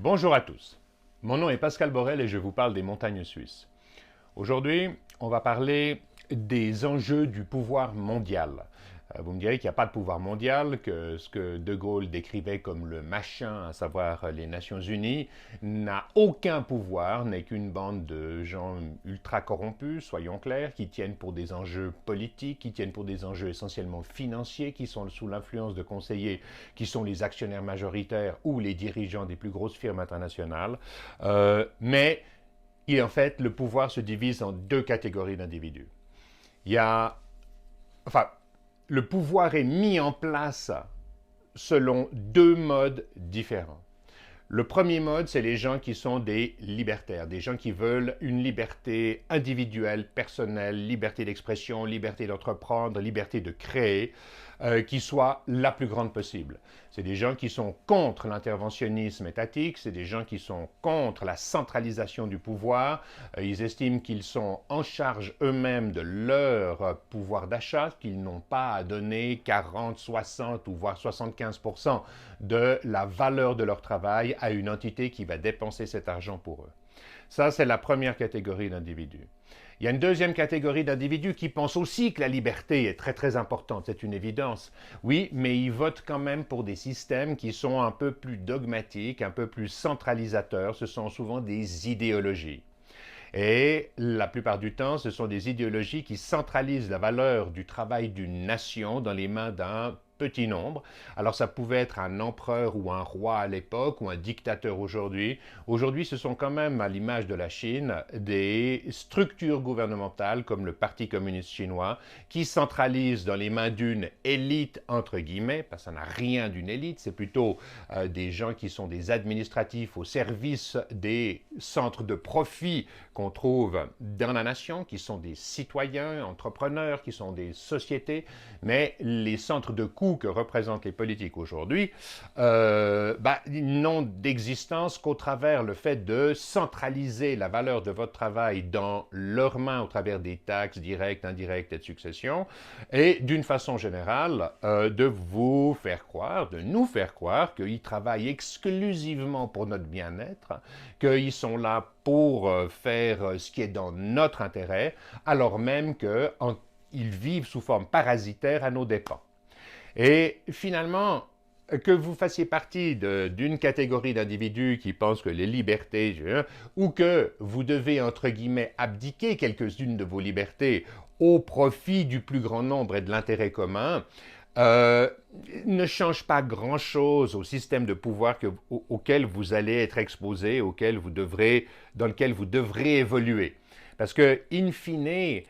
Bonjour à tous, mon nom est Pascal Borel et je vous parle des montagnes suisses. Aujourd'hui, on va parler des enjeux du pouvoir mondial. Vous me direz qu'il n'y a pas de pouvoir mondial, que ce que De Gaulle décrivait comme le machin, à savoir les Nations Unies, n'a aucun pouvoir, n'est qu'une bande de gens ultra corrompus, soyons clairs, qui tiennent pour des enjeux politiques, qui tiennent pour des enjeux essentiellement financiers, qui sont sous l'influence de conseillers qui sont les actionnaires majoritaires ou les dirigeants des plus grosses firmes internationales. Mais en fait, le pouvoir se divise en deux catégories d'individus. Il y a, enfin, le pouvoir est mis en place selon deux modes différents. Le premier mode, c'est les gens qui sont des libertaires, des gens qui veulent une liberté individuelle, personnelle, liberté d'expression, liberté d'entreprendre, liberté de créer, qui soit la plus grande possible. C'est des gens qui sont contre l'interventionnisme étatique, c'est des gens qui sont contre la centralisation du pouvoir. Ils estiment qu'ils sont en charge eux-mêmes de leur pouvoir d'achat, qu'ils n'ont pas à donner 40, 60 ou voire 75% de la valeur de leur travail à une entité qui va dépenser cet argent pour eux. Ça, c'est la première catégorie d'individus. Il y a une deuxième catégorie d'individus qui pensent aussi que la liberté est très très importante, c'est une évidence. Oui, mais ils votent quand même pour des systèmes qui sont un peu plus dogmatiques, un peu plus centralisateurs. Ce sont souvent des idéologies. Et la plupart du temps, ce sont des idéologies qui centralisent la valeur du travail d'une nation dans les mains d'un petit nombre. Alors ça pouvait être un empereur ou un roi à l'époque ou un dictateur aujourd'hui. Aujourd'hui, ce sont quand même, à l'image de la Chine, des structures gouvernementales comme le Parti communiste chinois qui centralisent dans les mains d'une élite, entre guillemets, parce que ça n'a rien d'une élite, c'est plutôt des gens qui sont des administratifs au service des centres de profit qu'on trouve dans la nation, qui sont des citoyens, entrepreneurs, qui sont des sociétés, mais les centres de coût que représentent les politiques aujourd'hui n'ont d'existence qu'au travers le fait de centraliser la valeur de votre travail dans leurs mains au travers des taxes directes, indirectes et de succession, et d'une façon générale, de vous faire croire, de nous faire croire qu'ils travaillent exclusivement pour notre bien-être, qu'ils sont là pour faire ce qui est dans notre intérêt, alors même qu'ils vivent sous forme parasitaire à nos dépens. Et finalement, que vous fassiez partie d'une catégorie d'individus qui pensent que les libertés, ou que vous devez, entre guillemets, abdiquer quelques-unes de vos libertés au profit du plus grand nombre et de l'intérêt commun, ne change pas grand-chose au système de pouvoir auquel vous allez être exposé, dans lequel vous devrez évoluer. Parce que, in fine,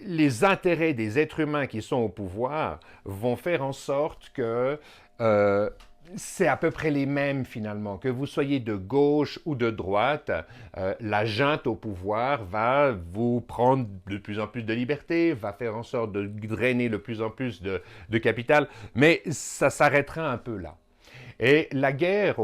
les intérêts des êtres humains qui sont au pouvoir vont faire en sorte que c'est à peu près les mêmes finalement. Que vous soyez de gauche ou de droite, la junte au pouvoir va vous prendre de plus en plus de liberté, va faire en sorte de drainer de plus en plus de capital, mais ça s'arrêtera un peu là. Et la guerre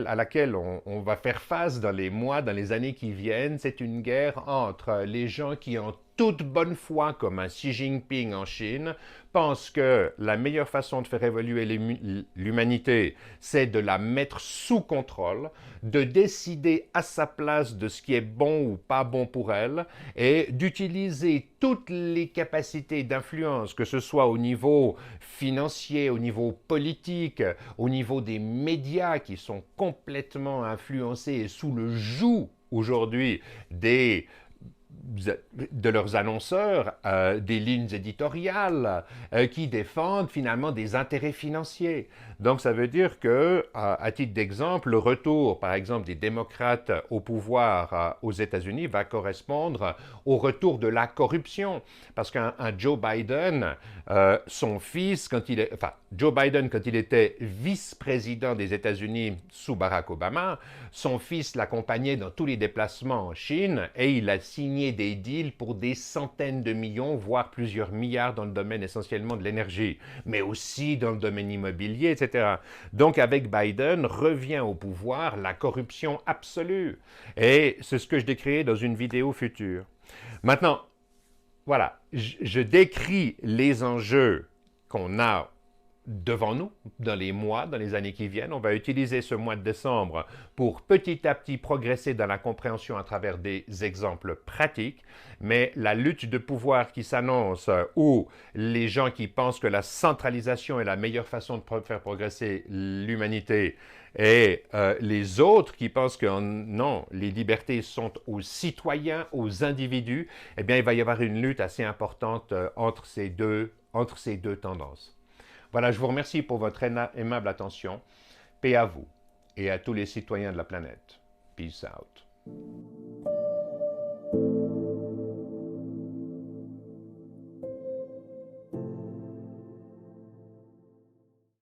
à laquelle on va faire face dans les mois, dans les années qui viennent, c'est une guerre entre les gens qui, en toute bonne foi, comme un Xi Jinping en Chine, pensent que la meilleure façon de faire évoluer l'humanité, c'est de la mettre sous contrôle, de décider à sa place de ce qui est bon ou pas bon pour elle, et d'utiliser toutes les capacités d'influence, que ce soit au niveau financier, au niveau politique, au niveau des médias qui sont complètement influencés et sous le joug aujourd'hui de leurs annonceurs, des lignes éditoriales qui défendent finalement des intérêts financiers. Donc ça veut dire que, à titre d'exemple, le retour, par exemple, des démocrates au pouvoir aux États-Unis va correspondre au retour de la corruption. Parce qu'un Joe Biden, son fils, Joe Biden, quand il était vice-président des États-Unis sous Barack Obama, son fils l'accompagnait dans tous les déplacements en Chine et il a signé des deals pour des centaines de millions, voire plusieurs milliards dans le domaine essentiellement de l'énergie, mais aussi dans le domaine immobilier, etc. Donc avec Biden revient au pouvoir la corruption absolue. Et c'est ce que je décrirai dans une vidéo future. Maintenant, voilà, je décris les enjeux qu'on a devant nous dans les mois, dans les années qui viennent. On va utiliser ce mois de décembre pour petit à petit progresser dans la compréhension à travers des exemples pratiques, mais la lutte de pouvoir qui s'annonce ou les gens qui pensent que la centralisation est la meilleure façon de faire progresser l'humanité et les autres qui pensent que non, les libertés sont aux citoyens, aux individus, eh bien, il va y avoir une lutte assez importante entre ces deux tendances. Voilà, je vous remercie pour votre aimable attention. Paix à vous et à tous les citoyens de la planète. Peace out.